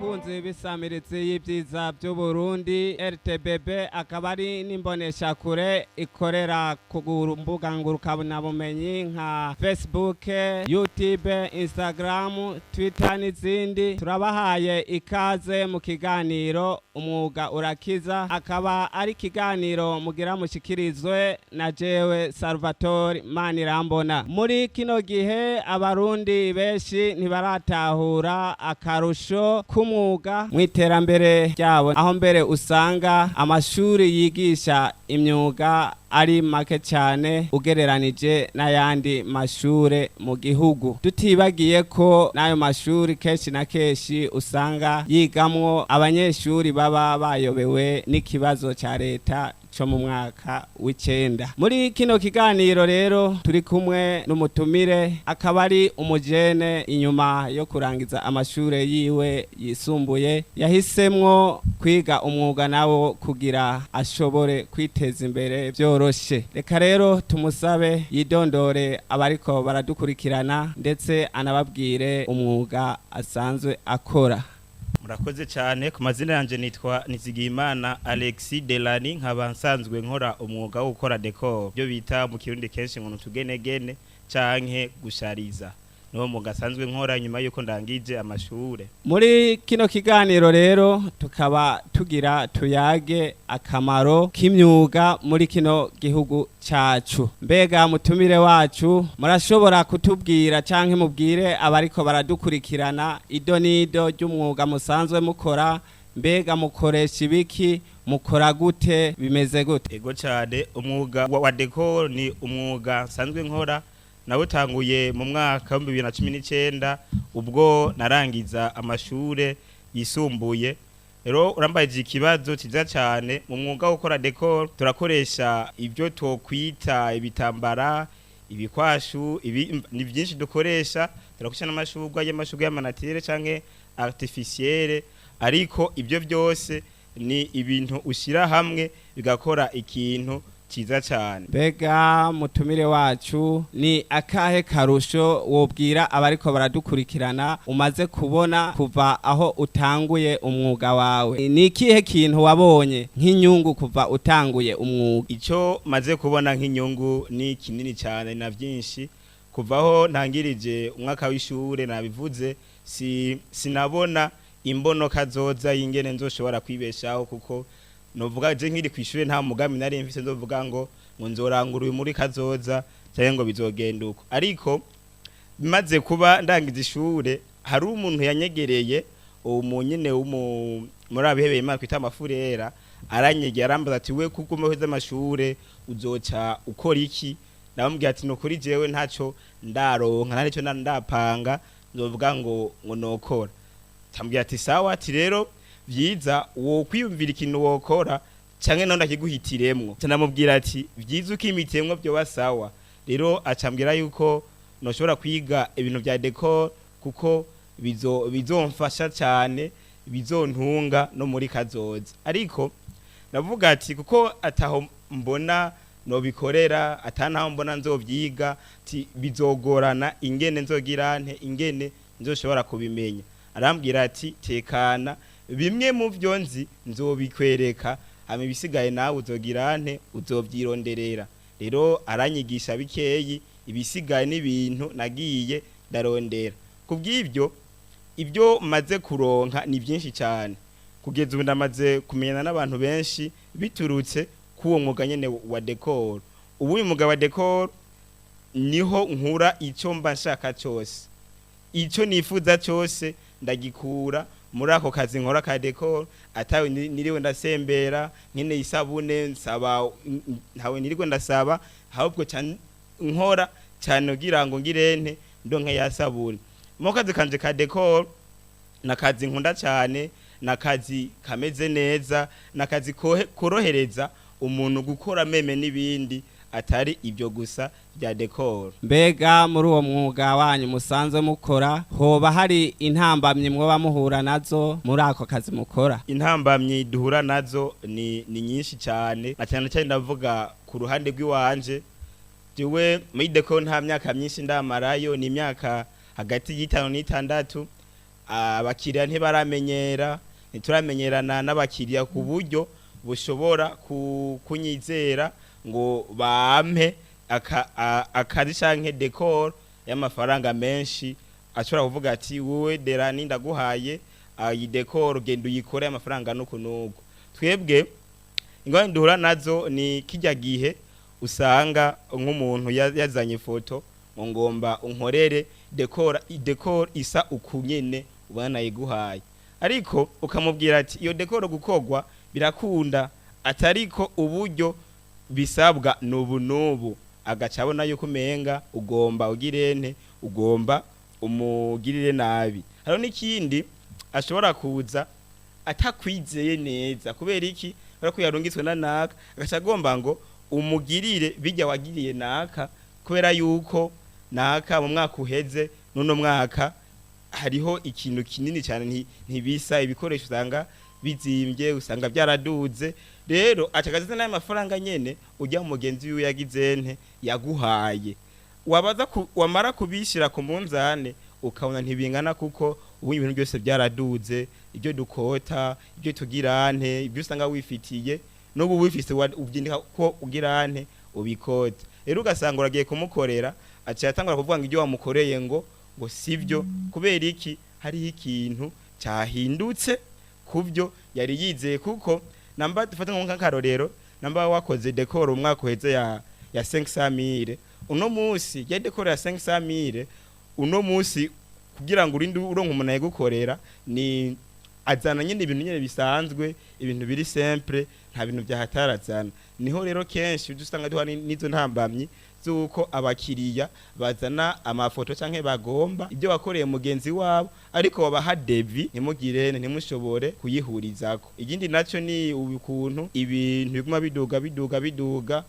kunze bisamiritse y'ibyiza by'Uburundi RTBB akaba ari n'imbonesha kure ikorera ku mbuga ngurukanabumenyi nka Facebook, YouTube, Instagram, Twitter n'izindi. Turabahaye ikaze mu kiganiro umwuga urakiza, akaba ari kiganiro mugira mushikirizwe na jewe Salvatore Manirambona. Muri kino gihe abarundi benshi ntibaratahura akarusho k'umwuga mu iterambere ryabo, aho mbere usanga amashuri yigisha imyuga ari make cyane ugereranije n'ayandi mashure mu gihugu. Tutibagiye ko n'ayo mashuri kenshi na kenshi usanga yigamwo abanyeshuri baba bayobewe n'ikibazo ca leta co mu mwaka w'icenda. Muri kino kiganiro rero turi kumwe n'umutumire, akaba ari umujene inyuma yo kurangiza amashure yiwe yisumbuye yahisemwo kwiga umwuga nawo kugira ashobore kwiteza imbere vyoroshe. Reka rero tumusabe yidondore abariko baradukurikirana ndetse anababwire umwuga asanzwe akora. Murakoze cyane. Ku mazina yanje nitwa Nizigiyimana Alexis Delani, nkaba nsanzwe nkora umwuga wo gukora decor, byo bita mu kirundi kenshi ngo tugenegene canke gushariza. Niwo mwuga sanzwe nkora nyuma yuko ndangije amashure. Muri kino kiganiro rero tukaba tugira tuyage akamaro k'imyuga muri kino gihugu cacu. Mbega mutumire wacu murashobora kutubwira canke mubwire abariko baradukurikirana idonido ry'umwuga musanzwe mukora? Mbega mukoresha ibiki, mukora gute, bimeze gute? Ego cyane, umwuga wa decor ni umwuga sanzwe nkora. Nawutanguye mu mwaka wa 2019 ubwo narangiza amashure yisumbuye. Rero urambaje ikibazo kiza cyane. Mu mwuga wo gukora decor turakoresha ibyo twokwita ibitambara, ibikwashu, ni byinshi dukoresha. Turakoresha n'amashurwa y'amanatire canke artificielle, ariko ibyo byose ni ibintu ushira hamwe bigakora ikintu ciza cyane. Bega mutumire wacu, ni akahe karusho wobwira abariko baradukurikirana umaze kubona kuva aho utanguye umwuga wawe? Ni ikihe kintu wabonye nk'inyungu kuva utanguye umwuga? Ico maze kubona nk'inyungu ni kinini cyane na byinshi. Kuvaho ntangirije umwaka w'ishure nabivuze, sinabona imbono kazoza y'ingene nzoshobora kwibeshaho, kuko novuga je nkiri kwishure nta mugambi nari mfise ndovuga ngo nzorangura uyu muri kazoza cyangwa ngo bizogenda uko. Ariko bimaze kuba ndangiza ishure, hari umuntu yanyegereye umunyene muri abihebeye Imana kwita amafurera, aranyegera arambaza ati we kuko umeheza amashure uzoca ukora iki? Namubwiye ati no kuri jewe ntaco ndaronka, nta nico ndapanga nzovuga ngo nokora. Tambwiye ati sawa, ati rero vyiza wo kwiyumvira ikintu wokora canke none akiguhitiremwo. Canamubwira ati vyiza ukimitemwo byo basawa. Rero acambwira yuko noshobora kwiga ibintu vya decor kuko bizomfasha cyane, bizontunga no muri kazoza. Ariko navuga ati kuko ataho mbona no bikorera, atanaho mbona nzovyiga, ati bizogorana ingene nzogirante, ingene nzoshobora kubimenya. Arambwira ati tekana, bimwe mu byo nzi nzobikwereka, hama ibisigaye nawe uzogirante, uzovyironderera. Rero aranyigisha bikeyi, ibisigaye n'ibintu nagiye ndarondera. Kubw'ivyo ibyo maze kuronka ni byinshi cyane. Kugeza ubu ndamaze kumenyana n'abantu benshi biturutse kuwo mwuga nyene wa decor. Ubu uyu mwuga wa decor niho nkura ico mba nshaka cyose, ico nifuza cyose ndagikura muri ako kazi nkora ka decor. Atawe niriwe ndasembera nkene isabune nsaba, ntawe niriwe ndasaba, ahubwo nkora cyane kugira ngo ngirente ndonke yasabune. Mu kazi kanje ka decor nakazi nkunda cyane, nakazi kameze neza, nakazi korohereza umuntu gukora meme n'ibindi atari ibyo gusa bya decor. Mbega muri uwo mwuga wanyu musanzwe mukora, hoba hari intambamyi mwoba muhura nazo muri ako kazi mukora? Intambamyi duhura nazo ni nyinshi cyane, cyane cyane ndavuga ku ruhande rw'iwanje. Jewe muri decor nta myaka myinshi ndamarayo, ni imyaka hagati y'5 n'itandatu. abakiriya ntibaramenyera ntituramenyerana n'abakiriya ku buryo bushobora kunyizera ngo bampe akazi canke decor y'amafaranga menshi ashobora kuvuga ati wowe Derani ndaguhaye iyi decor genda uyikore amafaranga nuko twebwe ingorane duhura nazo ni kijya gihe usanga nk'umuntu yazanye foto ngomba unkorere decor isa ukunyene ubana yiguhaye ariko ukamubwira ati iyo decor gukogwa birakunda atariko uburyo bisabwa nubu agaca abona yuko umenga ugomba ugirente ugomba umugirire nabi haro n'ikindi ashobora kuza atakwizeye neza kubera iki barako yarungitswe na naka agaca agomba ngo umugirire bijya wagiriye naka kubera yuko naka mu mwaka uheze nuno mwaka hariho ikintu kinini cyane ntibisa ibikoresho usanga bizimbye usanga byaraduze rero acagaze nayo mafaranga nyene ujya mu mugenzi wiwe yagizente yaguhaye wabaza wamara kubishira ku munzane ukabona ntibingana kuko ubu ibintu byose byaraduze ibyo dukota ibyo tugirante ibyo usanga wifitiye n'ubu wifise ubyindika ko ugirante ubikota rero ugasanga uragiye kumukorera aciye atangura kuvuga ngo ibyo wamukoreye ngo sivyo kubera iki hari ikintu cyahindutse kubyo yari yizeye kuko namba dufata nk'akarorero namba wakoze decor umwaka uheze ya 500,000 uno munsi ya decor ya 500,000 uno munsi kugira ngo urinde uronka umuntu yigukorera ni azana nyine ibintu nyine bisanzwe ibintu biri simple nta bintu byahatarazana niho rero kenshi dusanga duha nizo ntambamyi zuko abakiriya bazana amafoto canke bagomba ibyo wakoreye mugenzi wabo ariko babaha devi ntimugirene ntimushobore kuyihurizako igindi naco ni ukuntu ibintu biguma biduga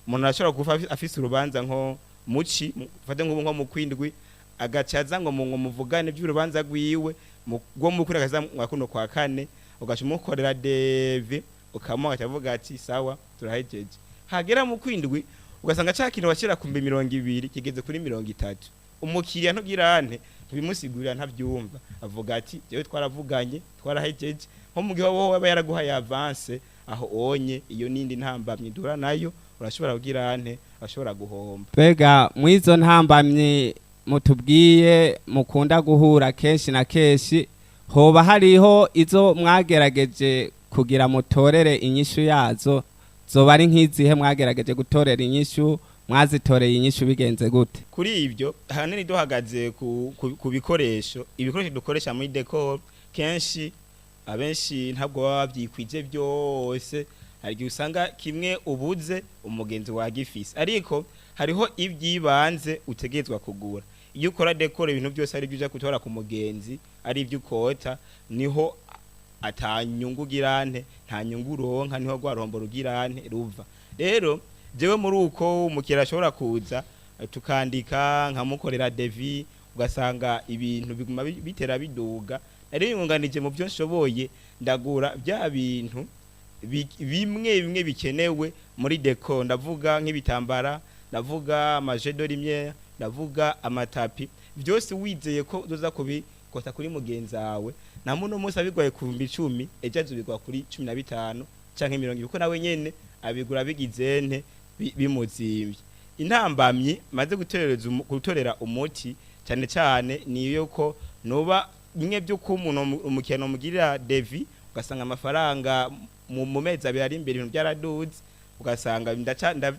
umuntu ashobora kufa afise urubanza nko muci fate nko mu kwindwi agacaza ngo muvugane by'urubanza rwiwe gwo mukuri akaza mwakuno kwa kane ugashumukorera devi ukamuha akavuga ati sawa turahejeje hagera mu kwindwi ugasanga cyakintu washira ku 200 kigeze kuri 30 umukiriya ntugirante ntibimusigurira ntavyumva avuga ati jewe twaravuganye twarahejeje nko mu gihe wowe yaraguhaye avance aho onye iyo nindi ntambamye dura nayo urashobora kugirante ashobora guhomba bega mwizo ntambamye mutubwiye mukunda guhura kenshi na kenshi hoba hariho izo mwagerageje kugira mutorere inyishu yazo zoba ari nk'izihe mwagerageje gutorera inyishu mwazitoreye inyishu bigenze gute kuri ibyo hanini duhagaze ku ibikoresho dukoresha muri decor kenshi abenshi ntabwo baba byikwije byose hari usanga kimwe ubuze umugenzi wagifise ariko hariho ibyibanze utegezwa kugura iyo ukora decor ibintu byose ari byo gutora ku mugenzi ari ibyo ukota niho atanyungu girante nta nyungu ronka niho gwarombo rugirante ruva rero jewe muri uko umukira ashobora kuza tukandika nkamukorera devi ugasanga ibintu biguma bitera biduga ari yunganije mu byo nshoboye ndagura bya bintu bimwe bikenewe muri decor ndavuga nk'ibitambara ndavuga amajedo rimwe ndavuga amatapi byose wizeye ko uzoza kubikota kuri mugenzi wawe na muno munsi abigwaye ku 10 ejo azubigwa kuri 15 canke 20 kuko nawe nyene abigura bigizente bimuzimvye intambamyi maze gutorera umuti cyane cyane niyo ko noba bimwe byo ko umuntu umukeno mugirira devi ugasanga amafaranga mu mezi abiri ari imbere ibintu byaraduze ugasanga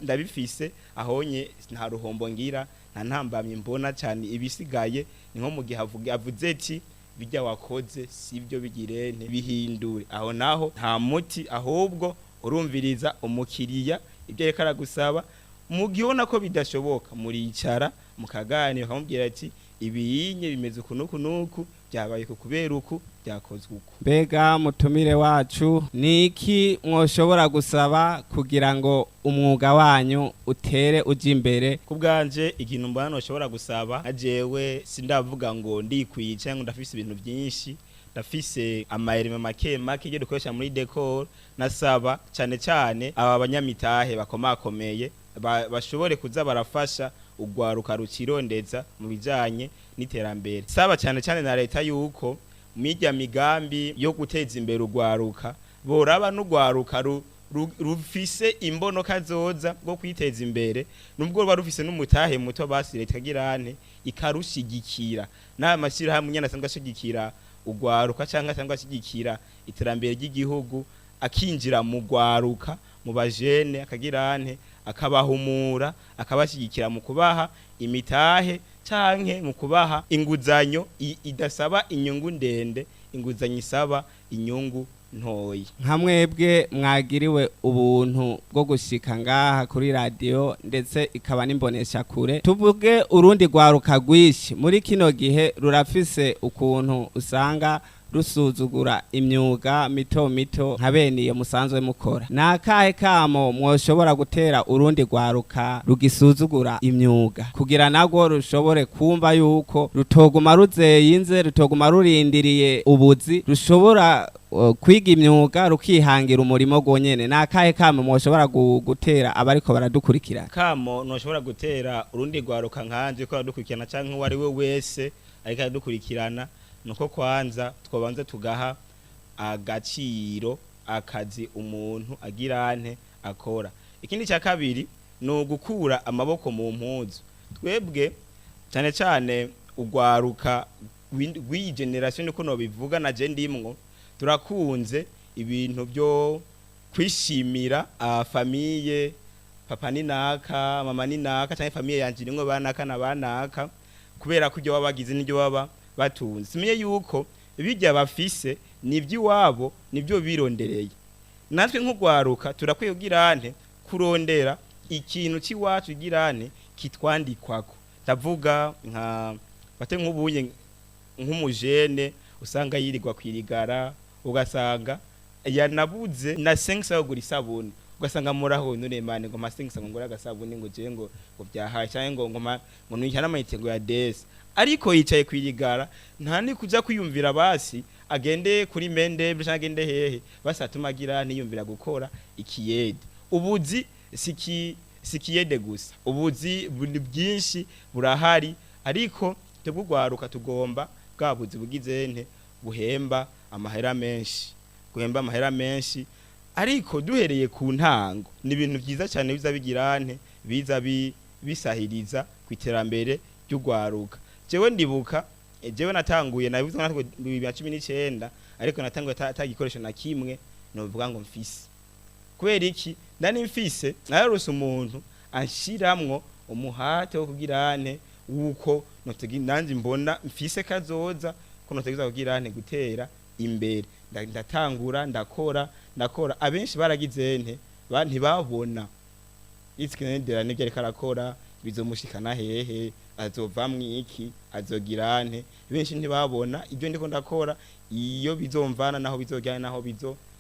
ndabifise ahonye nta ruhombo ngira nta ntambamye mbona cyane ibisigaye ni nko mu gihe avuze ati bijya wakoze sibyo bigirente bihindure aho naho nta muti ahubwo urumviriza umukiriya ibyo reka aragusaba mu gihe ubona ko bidashoboka muricara mukaganira bakamubwira ati ibiyinye bimeze uku byabaye kubera uku byakozwe uku mbega mutumire wacu niki mwoshobora gusaba kugira ngo umwuga wanyu utere uje imbere kubganje ikintu mbana ushobora gusaba ajewe sindavuga ngo ndikwiye ngo ndafise ibintu byinshi ndafise amayerime make yo dukoresha muri decor nasaba cyane aba banyamitahe bakomakomeye bashobore kuza barafasha ugwaruka rukirondeza mu bijanye n'iterambere saba cyane na leta yuko mirya migambi yo guteza imbere urwaruka boraba n'urwaruka rufise imbono kazoza bwo kwiteza imbere nubwo ruba rufise n'umutahe muto basi leta igirane ikarushigikira n'amashira hamwe nyana sanga ashigikira urwaruka cyangwa sanga ashigikira iterambere ry'igihugu akinjira mu rwaruka mu bajene akagirane akabahumura akabashigikira mu kubaha imitahe canke mu kubaha inguzanyo idasaba inyungu ndende inguzanyo isaba inyungu ntoyi. Nka mwebwe mwagiriwe ubuntu bwo gushika ngaha kuri radio ndetse ikaba nimbonesha kure tuvuge urundi rwaruka rwishi muri kino gihe rurafise ukuntu usanga rusuzugura imyuga mito mito nka bene iyo musanzwe mukora nakahe kamo mwoshobora gutera urundi rwaruka rugisuzugura imyuga kugira nago rushobore kumva yuko rutoguma ruzeyinze rutoguma rurindiriye ubuzi rushobora kwiga imyuga rukihangira umurimo gonyene nakahe kamo mwoshobora gutera abariko baradukurikira kamo noshobora gutera urundi rwaruka nkanje ko radukurikirana canke uwari we wese ariko aradukurikirana nuko kwanza twabanza tugaha agaciro akazi umuntu agirante akora ikindi cya kabiri no gukura amaboko mu mpuzu twebwe cyane cyane ugwaruka w'iyi generation uko no bivuga na je ndimwo turakunze ibintu byo kwishimira famille papa ni naka mama ni naka cyane famille yanje nimwe banaka na banaka kubera ko ibyo babagize n'ibyo baba batunze simenye yuko bijya bafise n'iby'iwabo nibyo birondereye natwe nk'ugwaruka turakwiye girante kurondera ikintu ciwacu girante kitwandikwako ndavuga nka bate nk'ubunye nk'umujene usanga yirirwa kwirigara ugasanga yanabuze na 5 yo gura isabuni ugasanga muraho none mane ngo masingisa ngo ngora gasabuni ngo je ngo byahaye cyangwa ngo nuyihana amayitengo ya des ariko yicaye kwirigara nta ni kuja kwiyumvira basi agende kuri mende bisha agende hehe basatumagira niyumvira gukora ikiyede ubuzi sikiyede gusa ubuzi bwinshi burahari ariko tebugwaruka tugomba bwabuzi bugize nte buhemba amahera menshi ariko duhereye ku ntango ni ibintu byiza cyane biza bigirante biza bisahiriza kwiterambere ry'ugwaruka jewe ndibuka jewe natanguye nabivuze natwe 2019 ariko natanguye atagikoresho na kimwe no bivuga ngo mfise kubera iki ndani mfise narose umuntu anshiramwo umuhate wo kugirane uko notegi nanzi mbona mfise kazoza ko notegiza kugirane gutera imbere ndatangura ndakora abenshi baragize nte ntibabona itsikendera n'ibyo karakora bizomushikana hehe azovamwe iki azogirante benshi ntibabona ibyo ndiko ndakora iyo bizomvana naho bizojyana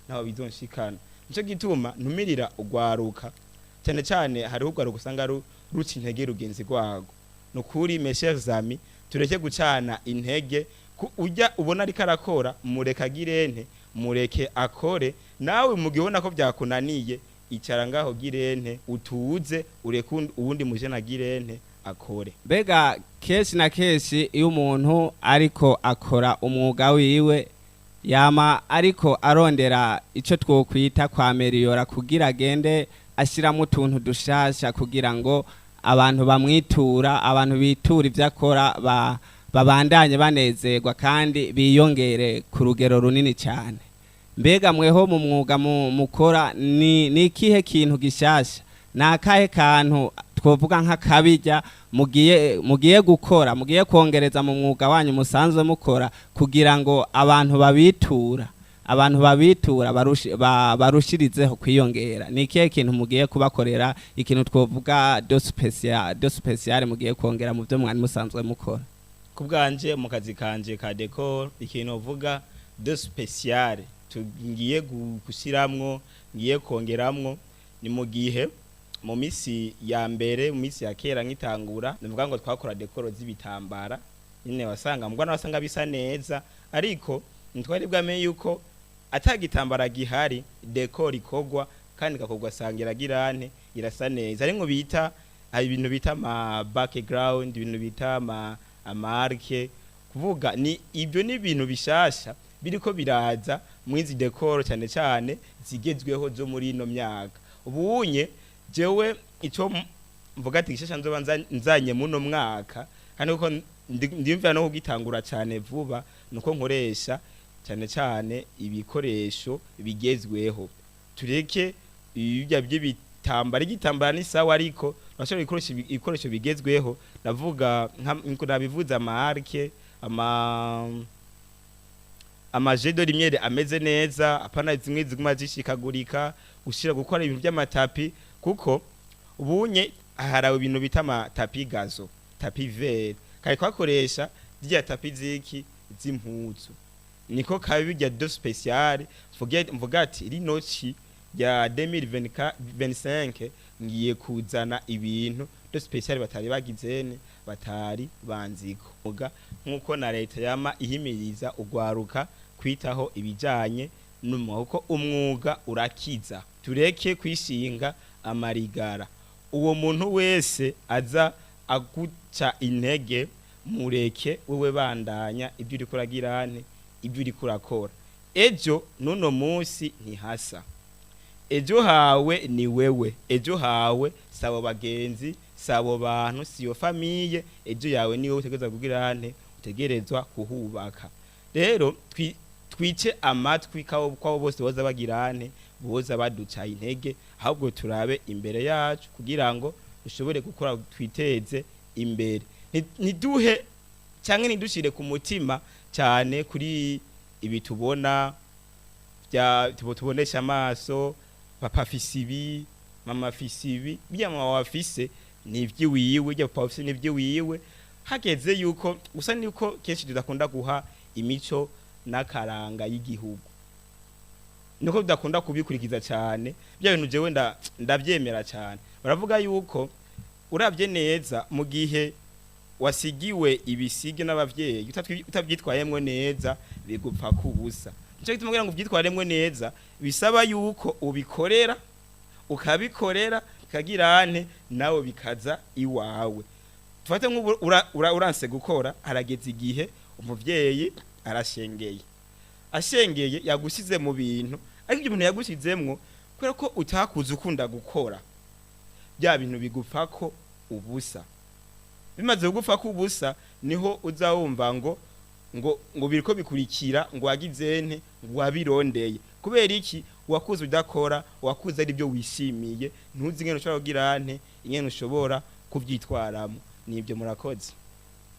naho bizonshikana nico gituma ntumirira ugwaruka cyane cyane hari ugwaruka usanga ruci intege rugenzi rwago nukuri mes chers amis tureke gucana intege ujya ubona ari karakora mureka girente mureke akore nawe mugibona ko byakunaniye icara ngaho girente utuze ureke ubundi mujena girente akore bega keshi na keshi iyo umuntu ariko akora umwuga wiwe yama ariko arondera ico twokwita kwa meriora kugira agende ashiramo utuntu dushasha kugira ngo abantu bamwitura abantu bitura ivyo akora babandanye banezerwa kandi biyongere ku rugero runini cyane mbega mweho mu mwuga mukora ni ikihe kintu gishasha nakahe kantu twovuga nk'akabijya mugiye gukora mugiye kongereza mu mwuga wanyu musanzwe mukora kugira ngo abantu babitura barushirizeho kwiyongera ni ikihe kintu mugiye kubakorera ikintu twovuga do special mugiye kongera mu byo mwani musanzwe mukora kubwanje mu kazi kanje ka decor ikintu uvuga de special tugiye gushiramwo ngiye kongeramwo ni mu gihe mu misi ya mbere mu misi ya kera nkitangura nivuga ngo twakora decor z'ibitambara nyine wasanga mbwana wasanga bisa neza ariko ntwari bwamenye yuko atagitambara gihari decor ikogwa kandi gakogwa sangira girante irasa neza ari ngo bita ibintu bita ma background ibintu bita amarke kuvuga ni ibyo ni ibintu bishasha biriko biraza mwizi decor cyane cyane zigezweho zo muri ino myaka. Ubunye jewe ico mvuga ati gishasha nzoba nzanye muno mwaka kandi uko ndimvira no kugitangura cyane vuba nuko nkoresha cyane cyane ibikoresho bigezweho. Tureke ibya by'ibitambara, igitambara ni sawa ariko bashobora gukoresha ibikoresho bigezweho. Navuga nko nabivuza marke amajedo rimwe ameze neza, apana zimwe ziguma zishikagurika, gushira gukora ibintu by'amatapi, kuko ubunye harawe ibintu bita amatapi gazo, tapi vert, kai kwakoresha rya tapi ziki z'impuzu. Niko kabi bya do special, mvuga ati iri noci ya 2025 ngiye kuzana ibintu do special batari bagizene, batari banziko. Nkuko na leta yama ihimiriza ugwaruka kwitaho ibijanye n'umwuga, umwuga urakiza. Tureke kwishinga amarigara. Uwo muntu wese aza aguca intege, mureke wewe bandanya ibyo uri kuragirane, ibyo uri kurakora. Ejo nuno munsi ntihasa. Ejo hawe ni wewe, ejo hawe sabo bagenzi, sabo bantu, siyo famiye, ejo yawe niwe utegerezwa kugirane, utegerezwa kuhubaka. Rero twice amatwi kwabo bose boza bagirane, boza baduca intege, ahubwo turabe imbere yacu kugira ngo dushobore gukora, twiteze imbere. Niduhe cyangwa nidushire ku mutima cyane kuri ibi tubona bya tubonesha amaso, papa fisibi, mama fisibi, bya mama wafise nivyi wiwe, bya papa fisibi nivyi wiwe. Hageze yuko gusa niko kenshi tudakunda guha imico n'akaranga y'igihugu, niko tudakunda kubikurikiza cyane. Bya bintu jewe ndavyemera cyane. Baravuga yuko uravye neza mu gihe wasigiwe ibisige n'abavyeyi, utabyitwayemwe neza bigupfa kubusa. Nico gituma ngo ubyitwaremwe neza bisaba yuko ubikorera, ukabikorera kagirane nawe bikaza iwawe. Tufate nk'ubu uranse gukora, harageze igihe umuvyeyi arashengeye, ashengeye yagusize mu bintu, ariko ibyo bintu yagusizemwo kubera ko utakuze ukunda gukora, bya bintu bigupfako ubusa. Bimaze kugupfako ubusa niho uzawumva ngo biriko bikurikira, ngo wagizene, ngo wabirondeye. Kubera iki? Wakuze udakora, wakuze ari byo wishimiye, ntuzi ngene ushobora kugirane, ingene ushobora kuvyitwaramo. Nibyo murakoze.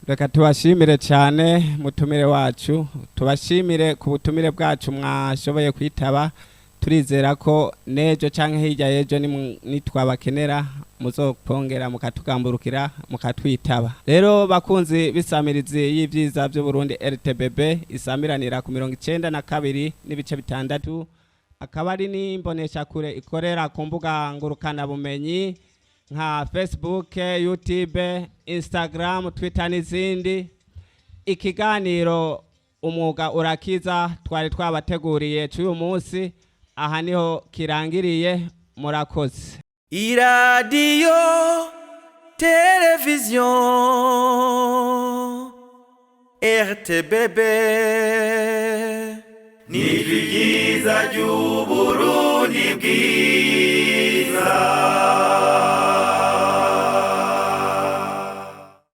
Reka tubashimire cyane mutumire wacu, tubashimire ku butumire bwacu mwashoboye kwitaba. Turizera ko nejo canke hirya yejo nitwabakenera muzopongera mukatugamburukira mukatwitaba. Rero bakunzi bisamirizi y'ivyiza byo Burundi RTBB isamiranira ku 92 n'ibice bitandatu, akaba ari n'imbonesha kure ikorera ku mbuga ngurukana bumenyi nka Facebook, YouTube, Instagram, Twitter n'izindi. Ikiganiro umwuga urakiza twari twabateguriye cy'uyu munsi aha niho kirangiriye. Murakoze. Iradiyo televiziyo RTBB ni byiza by'Uburundi bwiza.